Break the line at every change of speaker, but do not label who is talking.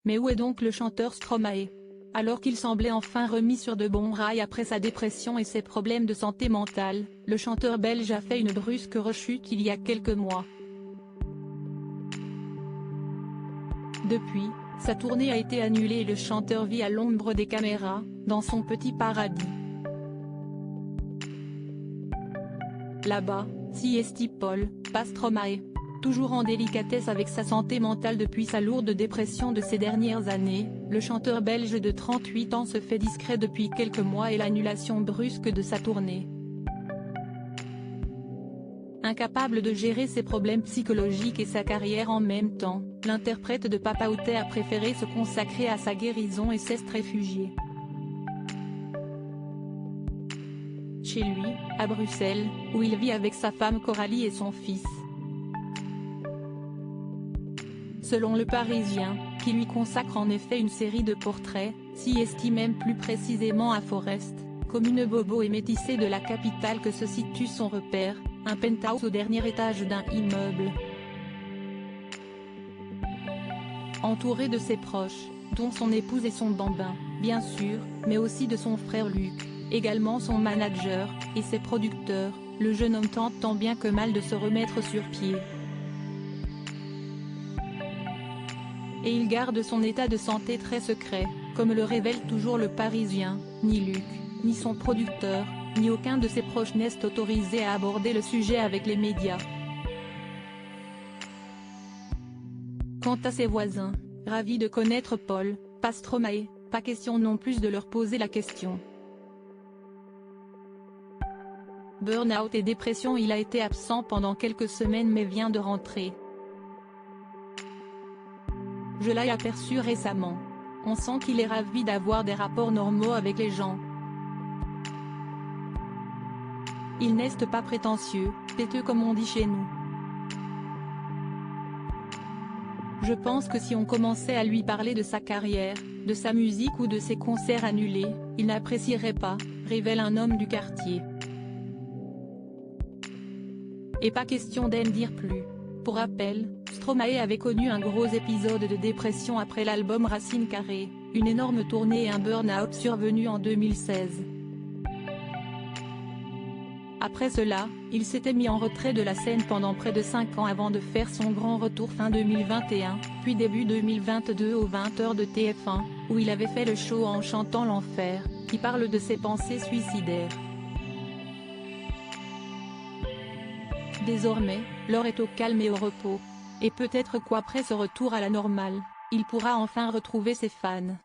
Mais où est donc le chanteur Stromae? Alors qu'il semblait enfin remis sur de bons rails après sa dépression et ses problèmes de santé mentale, le chanteur belge a fait une brusque rechute il y a quelques mois. Depuis, sa tournée a été annulée et le chanteur vit à l'ombre des caméras, dans son petit paradis. Là-bas, sieste Paul, pas Stromae. Toujours en délicatesse avec sa santé mentale depuis sa lourde dépression de ces dernières années, le chanteur belge de 38 ans se fait discret depuis quelques mois et l'annulation brusque de sa tournée. Incapable de gérer ses problèmes psychologiques et sa carrière en même temps, l'interprète de Papa Outé a préféré se consacrer à sa guérison et s'est réfugié chez lui, à Bruxelles, où il vit avec sa femme Coralie et son fils. Selon Le Parisien, qui lui consacre en effet une série de portraits, s'y estime même plus précisément à Forest, commune bobo et métissée de la capitale que se situe son repère, un penthouse au dernier étage d'un immeuble. Entouré de ses proches, dont son épouse et son bambin, bien sûr, mais aussi de son frère Luc, également son manager, et ses producteurs, le jeune homme tente tant bien que mal de se remettre sur pied. Et il garde son état de santé très secret, comme le révèle toujours Le Parisien. Ni Luc, ni son producteur, ni aucun de ses proches n'est autorisé à aborder le sujet avec les médias. Quant à ses voisins, ravis de connaître Paul, pas Stromae, pas question non plus de leur poser la question. Burn-out et dépression. Il a été absent pendant quelques semaines mais vient de rentrer. Je l'ai aperçu récemment. On sent qu'il est ravi d'avoir des rapports normaux avec les gens. Il n'est pas prétentieux, têteux comme on dit chez nous. Je pense que si on commençait à lui parler de sa carrière, de sa musique ou de ses concerts annulés, il n'apprécierait pas, révèle un homme du quartier. Et pas question d'en dire plus. Pour rappel, Stromae avait connu un gros épisode de dépression après l'album Racine Carrée, une énorme tournée et un burn-out survenu en 2016. Après cela, il s'était mis en retrait de la scène pendant près de 5 ans avant de faire son grand retour fin 2021, puis début 2022 aux 20h de TF1, où il avait fait le show En chantant l'enfer, qui parle de ses pensées suicidaires. Désormais, l'heure est au calme et au repos. Et peut-être qu'après ce retour à la normale, il pourra enfin retrouver ses fans.